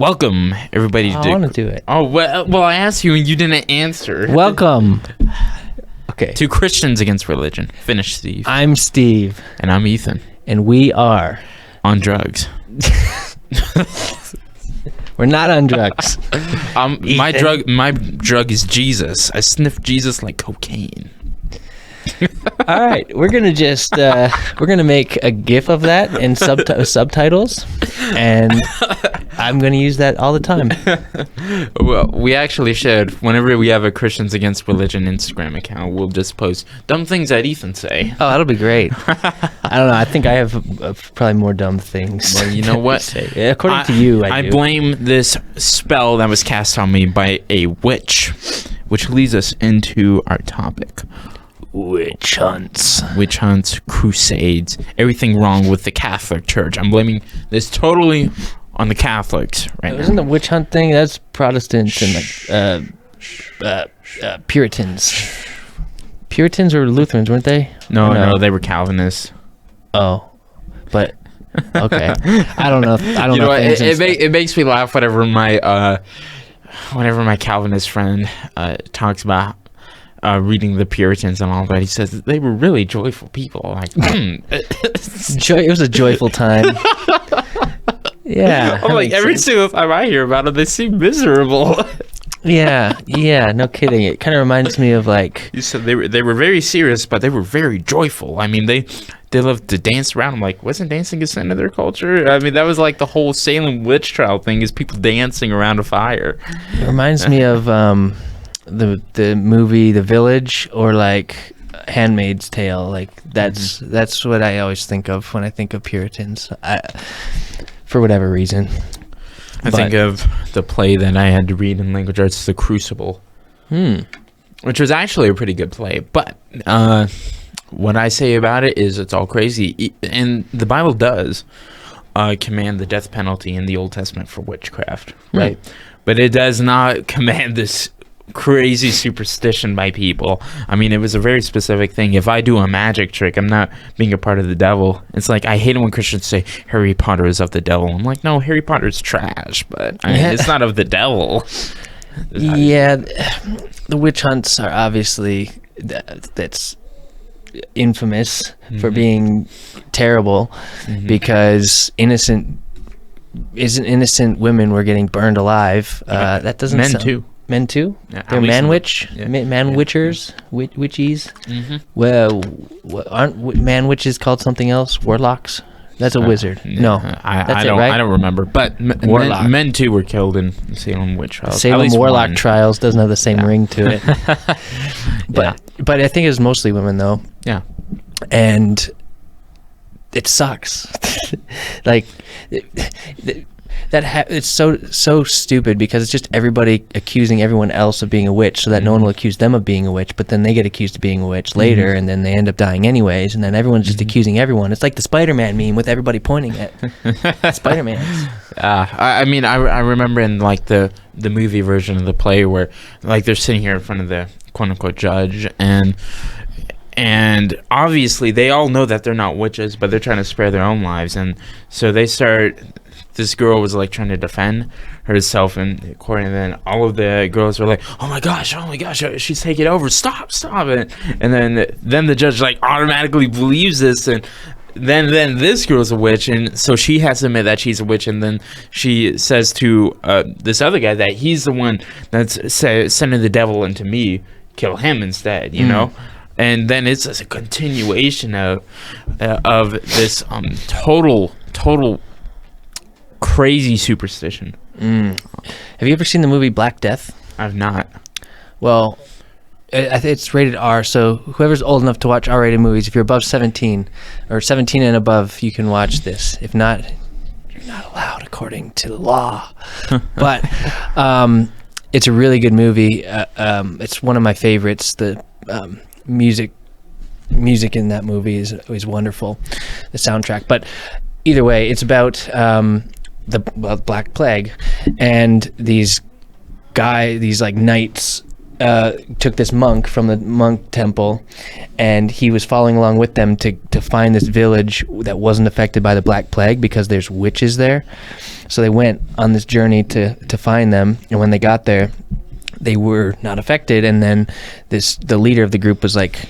Welcome, everybody. I want to do it. Oh, well, I asked you and you didn't answer. Welcome. Okay. To Christians Against Religion. Finish, Steve. I'm Steve. And I'm Ethan. And we are... On drugs. We're not on drugs. My drug is Jesus. I sniff Jesus like cocaine. All right, we're gonna just we're gonna make a GIF of that and subtitles, and I'm gonna use that all the time. Well, we actually should. Whenever we have a Christians Against Religion Instagram account, we'll just post dumb things that Ethan say. Oh, that'll be great. I don't know. I think I have probably more dumb things. Well, you know what? Say. According to you, I do. blame this spell that was cast on me by a witch, which leads us into our topic. Witch hunts, crusades, everything wrong with the Catholic Church. I'm blaming this totally on the Catholics right now. Isn't the witch hunt thing? That's Protestants and Puritans. Puritans or Lutherans, weren't they? No, they were Calvinists. Oh, but okay. I don't know. I don't know. It makes me laugh whenever my Calvinist friend talks about reading the Puritans and all that. He says that they were really joyful people. Like, it was a joyful time. Yeah. I'm like, every single time I hear about them, they seem miserable. Yeah, no kidding. It kind of reminds me of like... You said they were very serious, but they were very joyful. I mean, they loved to dance around. I'm like, wasn't dancing a sin of their culture? I mean, that was like the whole Salem witch trial thing, is people dancing around a fire. It reminds me of the movie The Village, or like Handmaid's Tale. Like that's what I always think of when I think of Puritans, for whatever reason. I think of the play that I had to read in language arts, The Crucible, which was actually a pretty good play. But what I say about it is it's all crazy. And the Bible does command the death penalty in the Old Testament for witchcraft, right? But it does not command this crazy superstition by people. I mean, it was a very specific thing. If I do a magic trick, I'm not being a part of the devil. It's like, I hate it when Christians say Harry Potter is of the devil. I'm like, no, Harry Potter's trash, but I mean, it's not of the devil. Yeah, the witch hunts are obviously that's infamous for being terrible, because innocent women were getting burned alive. That doesn't Men too? Yeah, they're man-witchers, witchies. Well, aren't man-witches called something else? Warlocks? That's a wizard. No, I don't remember. But men too were killed in Salem witch trials. Salem warlock trials doesn't have the same ring to it. But I think it was mostly women though. Yeah, and it sucks. Like. It's so stupid, because it's just everybody accusing everyone else of being a witch, so that no one will accuse them of being a witch, but then they get accused of being a witch later, and then they end up dying anyways, and then everyone's just accusing everyone. It's like the Spider-Man meme with everybody pointing at Spider-Man. I mean, I remember in like the movie version of the play where like they're sitting here in front of the quote-unquote judge, and obviously they all know that they're not witches, but they're trying to spare their own lives, and so they start... This girl was like trying to defend herself in court, and then all of the girls were like, oh my gosh, she's taking over, stop it. And then the judge like automatically believes this, and then this girl's a witch, and so she has to admit that she's a witch, and then she says to this other guy that he's the one that's sending the devil into me, kill him instead, you know. And then it's just a continuation of this total crazy superstition. Have you ever seen the movie Black Death? I've not. Well, I think it's rated R, so whoever's old enough to watch R-rated movies, if you're above 17 or 17 and above, you can watch this. If not, you're not allowed according to the law. But it's a really good movie. It's one of my favorites. The music in that movie is wonderful, the soundtrack. But either way, it's about the Black Plague, and these like knights took this monk from the monk temple, and he was following along with them to find this village that wasn't affected by the Black Plague because there's witches there. So they went on this journey to find them, and when they got there, they were not affected. And then the leader of the group was like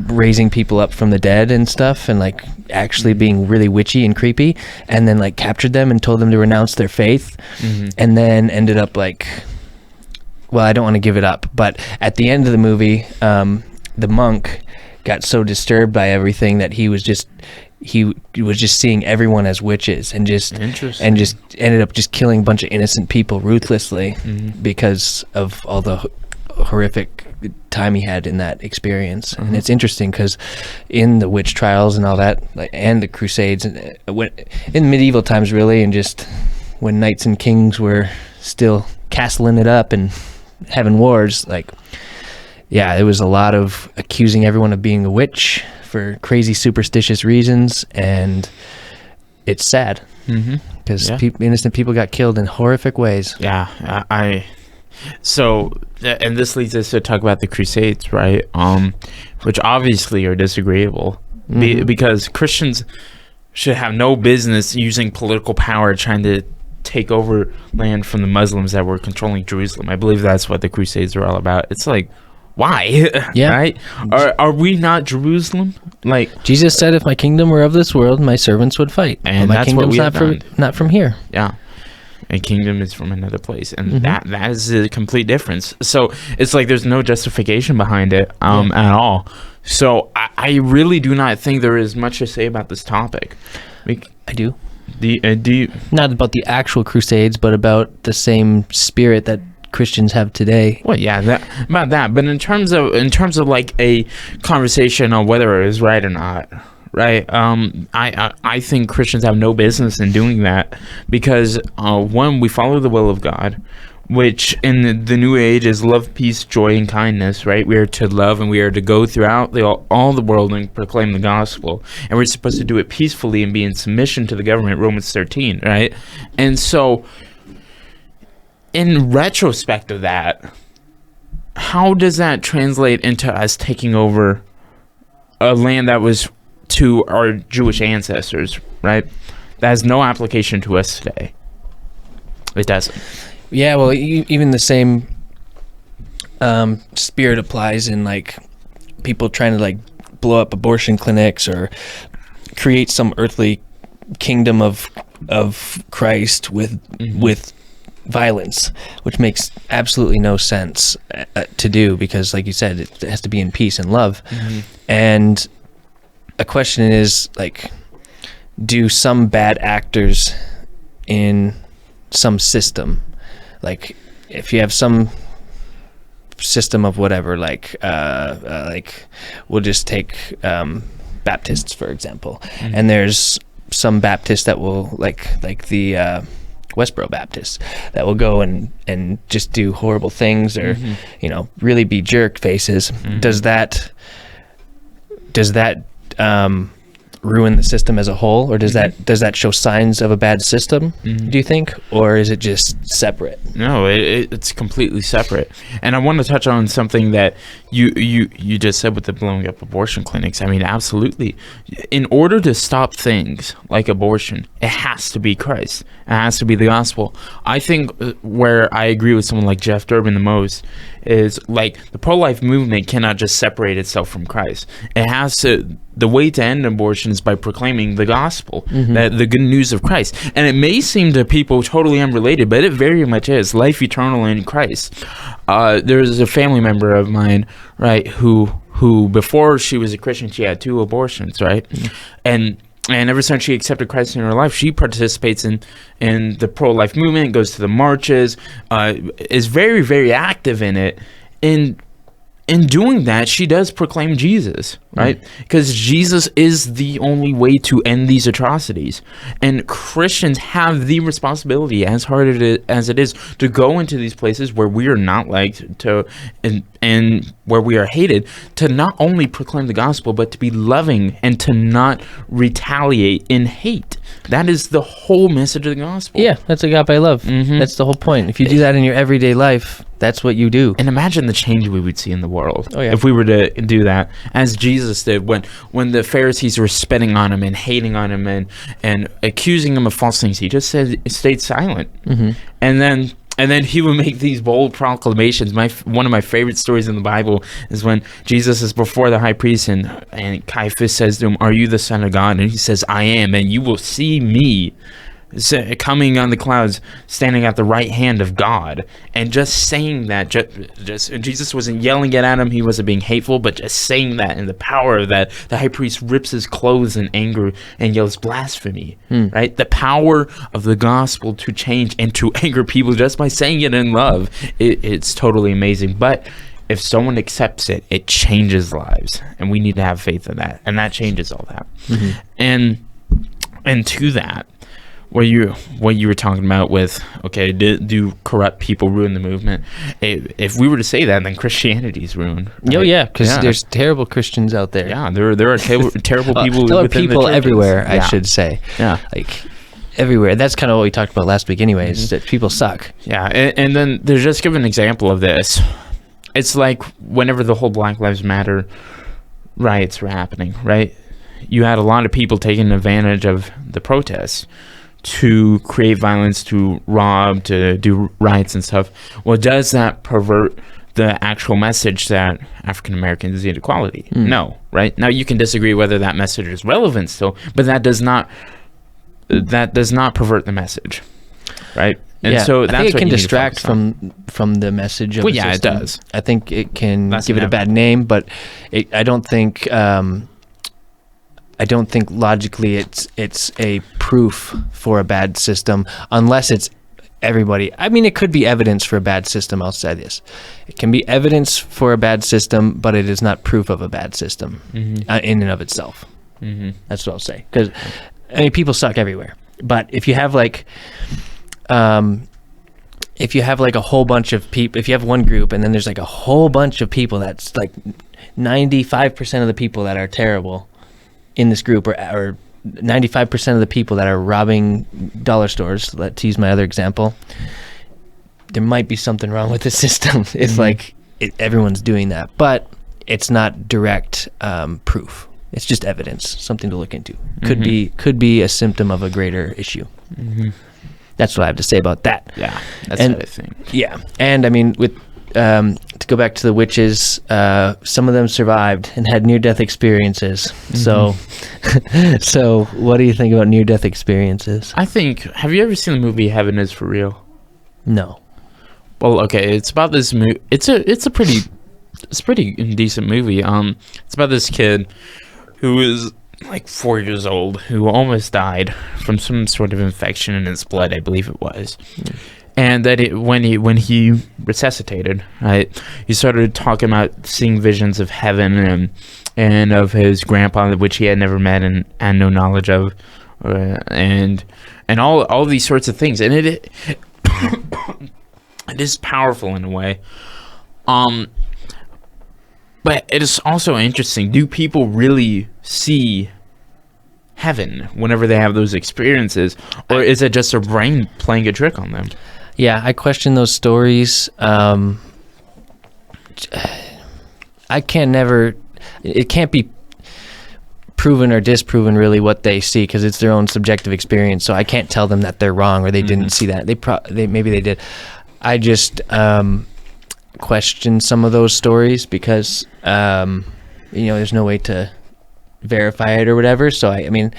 raising people up from the dead and stuff, and like actually being really witchy and creepy, and then like captured them and told them to renounce their faith, and then ended up like, well, I don't want to give it up, but at the end of the movie, the monk got so disturbed by everything that he was just seeing everyone as witches, and just ended up just killing a bunch of innocent people ruthlessly because of all the horrific time he had in that experience. And it's interesting because in the witch trials and all that, like, and the Crusades, and in medieval times really, and just when knights and kings were still castling it up and having wars, like, yeah, there was a lot of accusing everyone of being a witch for crazy superstitious reasons, and it's sad because innocent people got killed in horrific ways. Yeah, so, and this leads us to talk about the Crusades, right? Which obviously are disagreeable because Christians should have no business using political power trying to take over land from the Muslims that were controlling Jerusalem. I believe that's what the Crusades are all about. It's like, why? Yeah. Right? Are we not Jerusalem? Like, Jesus said, if my kingdom were of this world, my servants would fight. And my that's kingdom's what we have not from here. Yeah. A kingdom is from another place, and that is a complete difference. So it's like there's no justification behind it at all. So I really do not think there is much to say about this topic. I do. Do you? Not about the actual Crusades, but about the same spirit that Christians have today. Well, yeah, about that. But in terms of like a conversation on whether it is right or not, right? I think Christians have no business in doing that because one, we follow the will of God, which in the new age is love, peace, joy, and kindness, right? We are to love, and we are to go throughout all the world and proclaim the gospel, and we're supposed to do it peacefully and be in submission to the government, Romans 13, right? And so in retrospect of that, how does that translate into us taking over a land that was to our Jewish ancestors, right? That has no application to us today. It doesn't. Yeah, well, even the same spirit applies in like people trying to like blow up abortion clinics or create some earthly kingdom of Christ with violence, which makes absolutely no sense to do because, like you said, it has to be in peace and love. And a question is like, do some bad actors in some system, like if you have some system of whatever, like we'll just take Baptists for example, and there's some Baptists that will like the Westboro Baptists that will go and just do horrible things or really be jerk faces. Does that ruin the system as a whole, or does that show signs of a bad system, do you think, or is it just separate? No, it's completely separate. And I want to touch on something that you just said with the blowing up abortion clinics. I mean, absolutely. In order to stop things like abortion, it has to be Christ. It has to be the gospel. I think where I agree with someone like Jeff Durbin the most is like the pro-life movement cannot just separate itself from Christ. It has to. The way to end abortion is by proclaiming the gospel, the good news of Christ. And it may seem to people totally unrelated, but it very much is. Life eternal in Christ. There's a family member of mine, right, who before she was a Christian, she had 2 abortions, right? And ever since she accepted Christ in her life, she participates in the pro-life movement, goes to the marches, is very, very active in it. In doing that, she does proclaim Jesus, right? Because Jesus is the only way to end these atrocities. And Christians have the responsibility, as hard as it is, to go into these places where we are not liked and where we are hated, to not only proclaim the gospel, but to be loving and to not retaliate in hate. That is the whole message of the gospel. Yeah, that's agape love. Mhm. That's the whole point. If you do that in your everyday life, that's what you do. And imagine the change we would see in the world Oh, yeah. if we were to do that, as Jesus did when the Pharisees were spitting on him and hating on him and accusing him of false things. He just stayed silent, and then he would make these bold proclamations. One of my favorite stories in the Bible is when Jesus is before the high priest and Caiaphas says to him, "Are you the Son of God?" And he says, "I am, and you will see me coming on the clouds, standing at the right hand of God." And just saying that, just Jesus wasn't yelling it at him, he wasn't being hateful, but just saying that and the power of that, the high priest rips his clothes in anger and yells blasphemy. Right? The power of the gospel to change and to anger people just by saying it in love, it's totally amazing. But if someone accepts it, it changes lives, and we need to have faith in that, and that changes all that. And to that, what you were talking about with, okay, do corrupt people ruin the movement? If we were to say that, then Christianity is ruined. Right? Oh yeah, because there's terrible Christians out there. Yeah, there are terrible people. There are within the people churches. everywhere, I Yeah. should say. Yeah. Like everywhere. That's kind of what we talked about last week anyways, that people suck. Yeah, and then there's just give an example of this. It's like whenever the whole Black Lives Matter riots were happening, right? You had a lot of people taking advantage of the protests to create violence, to rob, to do riots and stuff. Well, does that pervert the actual message that African Americans need equality? No, right? Now you can disagree whether that message is relevant still, but that does not pervert the message, right? And yeah, so I that's think it what can you need to distract focus on. from the message of Well, the yeah, it system. does. I think it can That's give it a bad name, but I don't think logically it's a proof for a bad system unless it's everybody. I mean, it could be evidence for a bad system. I'll say this: it can be evidence for a bad system, but it is not proof of a bad system in and of itself. That's what I'll say. Because I mean, people suck everywhere. But if you have like a whole bunch of people, if you have one group and then there's like a whole bunch of people that's like 95% of the people that are terrible in this group, or 95% of the people that are robbing dollar stores, to use my other example, there might be something wrong with the system. It's like everyone's doing that, but it's not direct proof. It's just evidence, something to look into. Could be a symptom of a greater issue. That's what I have to say about that. Yeah, that's And- what I think. Yeah, and I mean, with to go back to the witches, some of them survived and had near-death experiences. So what do you think about near-death experiences? I think. Have you ever seen the movie Heaven Is for Real? No. Well, okay, it's about this movie. It's a pretty decent movie. It's about this kid who is like 4 years old who almost died from some sort of infection in his blood, I believe it was. And that when he resuscitated, right, he started talking about seeing visions of heaven and of his grandpa, which he had never met and had no knowledge of, and all these sorts of things. And it is powerful in a way. But it is also interesting. Do people really see heaven whenever they have those experiences, or is it just their brain playing a trick on them? Yeah, I question those stories. I can never. It can't be proven or disproven really what they see because it's their own subjective experience. So I can't tell them that they're wrong or they didn't see that. Maybe they did. I just question some of those stories because there's no way to verify it or whatever. So I mean,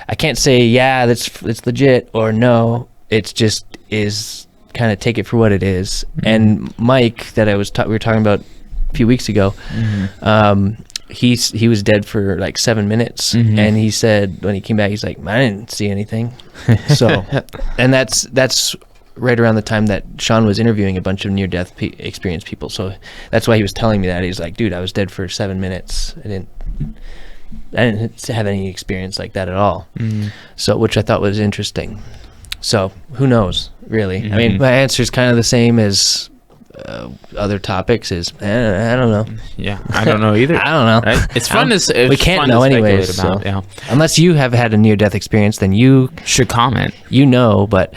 I can't say it's legit or no. It's just is kind of take it for what it is. And Mike that we were talking about a few weeks ago, he was dead for like 7 minutes, and he said when he came back, he's like, I didn't see anything. So, and that's right around the time that Sean was interviewing a bunch of near-death experienced people. So that's why he was telling me that. He's like, dude, I was dead for 7 minutes. I didn't have any experience like that at all. So, which I thought was interesting. So who knows, really? I mean, my answer is kind of the same as other topics is I don't know. Yeah, I don't know either. I don't know. Right? It's fun to we can't know anyways. About, so. Unless you have had a near-death experience, then you should comment. You know, but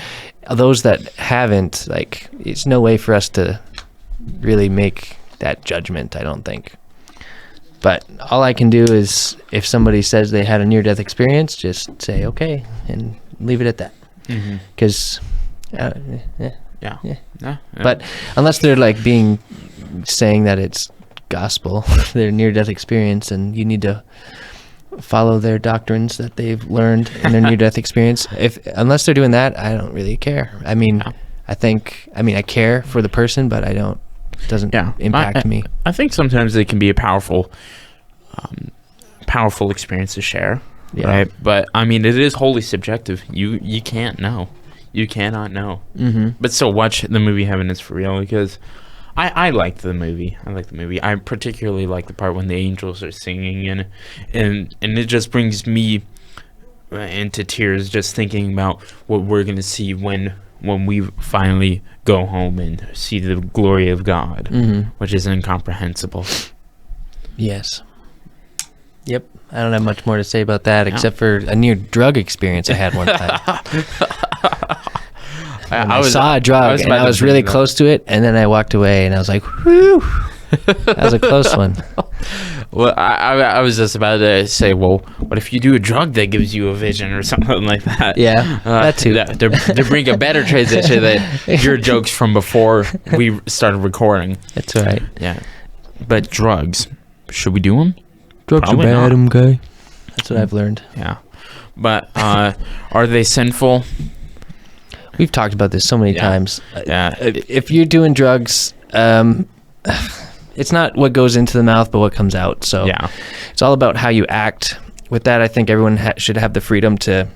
those that haven't, like, it's no way for us to really make that judgment, I don't think. But all I can do is, if somebody says they had a near-death experience, just say okay and leave it at that. Because, Yeah. But unless they're like saying that it's gospel, their near-death experience, and you need to follow their doctrines that they've learned in their near-death experience. Unless they're doing that, I don't really care. I mean, I care for the person, but it doesn't impact me. I think sometimes it can be a powerful experience to share, right? But I mean, it is wholly subjective. You can't know. You cannot know. But still, watch the movie Heaven is for Real, because I liked the movie. I particularly like the part when the angels are singing, and it just brings me into tears just thinking about what we're gonna see when we finally go home and see the glory of God, which is incomprehensible. Yes. Yep. I don't have much more to say about that except for a near drug experience I had one time. I saw a drug and I was really close to it, and then I walked away and I was like, whew, that was a close one. Well, I was just about to say, well, what if you do a drug that gives you a vision or something like that? Yeah, that too. To bring a better transition than your jokes from before we started recording. That's all right. Yeah. But drugs, should we do them? Drugs Probably are bad, not. okay. That's what I've learned. Yeah. But are they sinful? We've talked about this so many times. Yeah. If you're doing drugs, it's not what goes into the mouth, but what comes out. So it's all about how you act. With that, I think everyone should have the freedom to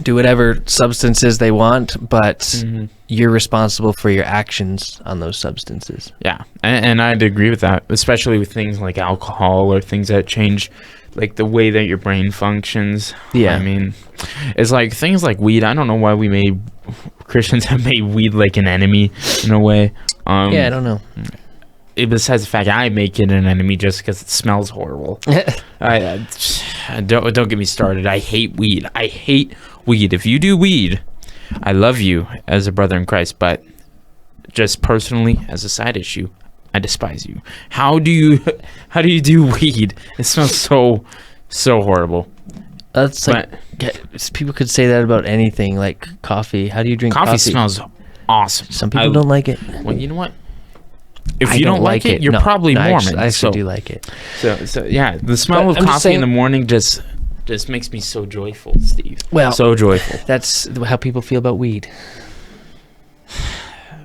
do whatever substances they want, but you're responsible for your actions on those substances. Yeah, and I'd agree with that, especially with things like alcohol or things that change like the way that your brain functions. Yeah. I mean, it's like things like weed. I don't know why Christians have made weed like an enemy in a way. I don't know. Besides the fact I make it an enemy just because it smells horrible. Don't get me started. I hate weed. If you do weed, I love you as a brother in Christ, but just personally as a side issue, I despise you. How do you do weed? It smells so horrible. That's like people could say that about anything, like coffee. How do you drink coffee? Coffee smells awesome. Some people don't like it. Well, you know what? If you don't like it, you're probably Mormon. I actually do like it. So yeah, the smell of coffee in the morning just makes me so joyful, Steve. Well, so joyful. That's how people feel about weed.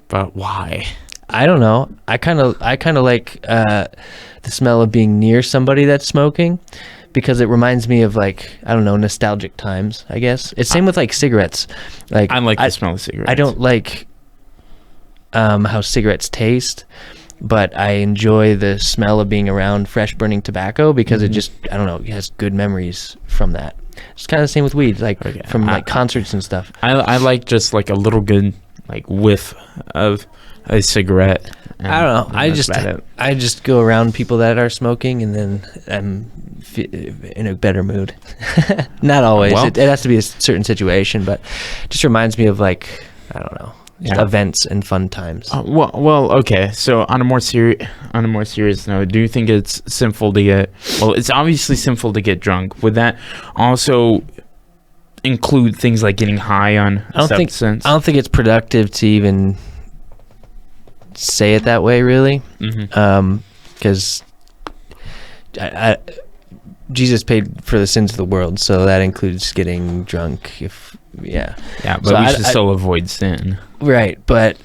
But why? I don't know. I kind of like the smell of being near somebody that's smoking, because it reminds me of, like, I don't know, nostalgic times, I guess. It's same with like cigarettes. Like I like the smell of cigarettes. I don't like how cigarettes taste, but I enjoy the smell of being around fresh burning tobacco, because it just, I don't know, it has good memories from that. It's kind of the same with weed, like from like concerts and stuff. I like just like a little good like whiff of a cigarette. I don't know. I just go around people that are smoking, and then I'm in a better mood. Not always. Well, it has to be a certain situation, but it just reminds me of, like, I don't know, events and fun times. Well, okay. So on a more serious note, do you think it's sinful to get? Well, it's obviously sinful to get drunk. Would that also include things like getting high on substance? I don't think it's productive to even say it that way, really, because Jesus paid for the sins of the world, so that includes getting drunk. But so we should still avoid sin, right? But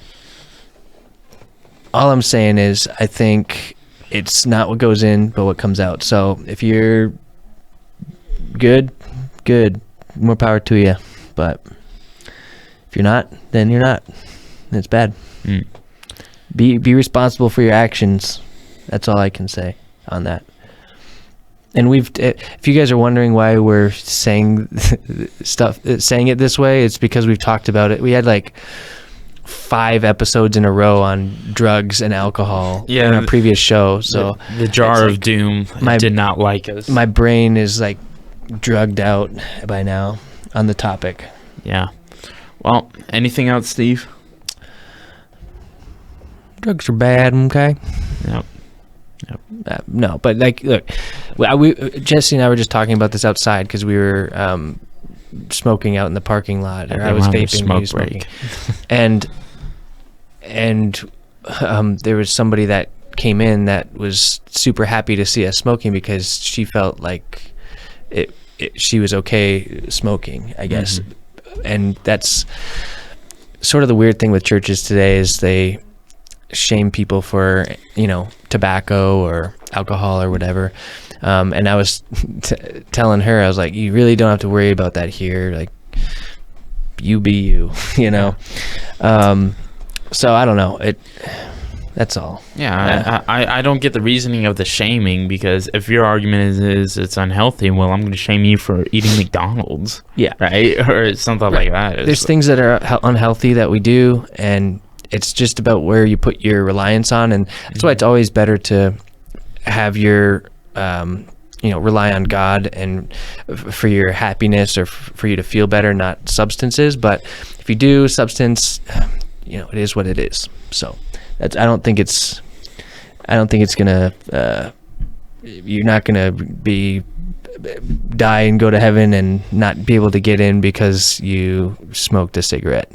all I'm saying is, I think it's not what goes in, but what comes out. So if you're good, more power to you. But if you're not, then you're not. It's bad. Be responsible for your actions. That's all I can say on that. And if you guys are wondering why we're saying it this way, it's because we've talked about it. We had like 5 episodes in a row on drugs and alcohol Yeah. in our previous show. So The jar it's of doom my- did not like us. my brain is like drugged out by now on the topic. Yeah. Well, anything else, Steve? Drugs are bad, okay? Yep. No, but like, look, Jesse and I were just talking about this outside because we were smoking out in the parking lot, or I was Everyone vaping, smoke he was smoking. break. and there was somebody that came in that was super happy to see us smoking because she felt like she was okay smoking, I guess. And that's sort of the weird thing with churches today is they shame people for, tobacco or alcohol or whatever. And I was telling her, I was like, you really don't have to worry about that here. Like, you be you, So I don't know. That's all. Yeah, I don't get the reasoning of the shaming, because if your argument is it's unhealthy, well, I'm going to shame you for eating McDonald's. Yeah. Right? Or something like that. There's things that are unhealthy that we do, and it's just about where you put your reliance on, and that's why it's always better to have your rely on God and for your happiness or for you to feel better, not substances. But if you do substance, it is what it is. So I don't think it's gonna you're not gonna die and go to heaven and not be able to get in because you smoked a cigarette.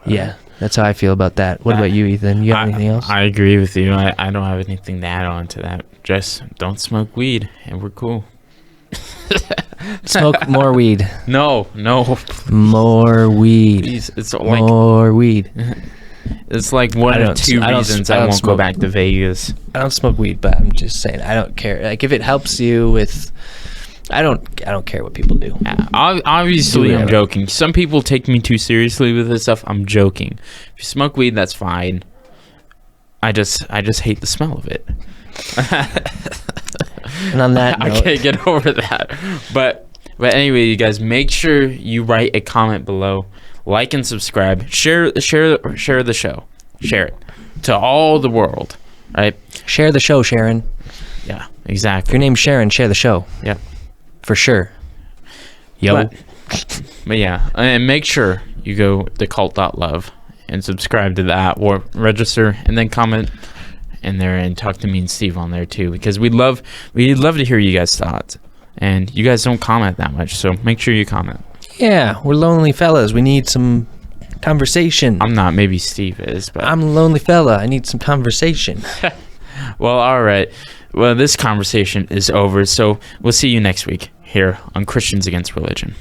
Yeah, that's how I feel about that. What about you, Ethan? You have anything else? I agree with you. I don't have anything to add on to that. Just don't smoke weed, and we're cool. Smoke more weed. No. More weed. Please, it's like More weed. it's like one of two reasons I won't go back to Vegas. I don't smoke weed, but I'm just saying I don't care. Like if it helps you with, I don't care what people do. Obviously, Do I'm whatever. joking. Some people take me too seriously with this stuff. I'm joking. If you smoke weed, that's fine. I just hate the smell of it. And on that I note, can't get over that. But anyway, you guys, make sure you write a comment below, like and subscribe, share the show, share it to all the world. Right? share the show, Sharon. Yeah, If exactly. your name's Sharon, share the show. Yeah. For sure. Yo. But yeah, and make sure you go to cult.love and subscribe to that, or register and then comment in there and talk to me and Steve on there too, because we'd love to hear you guys' thoughts, and you guys don't comment that much, so make sure you comment. Yeah, we're lonely fellas. We need some conversation. I'm not, maybe Steve is, but I'm a lonely fella. I need some conversation. well, all right. Well, this conversation is over, so we'll see you next week here on Christians Against Religion.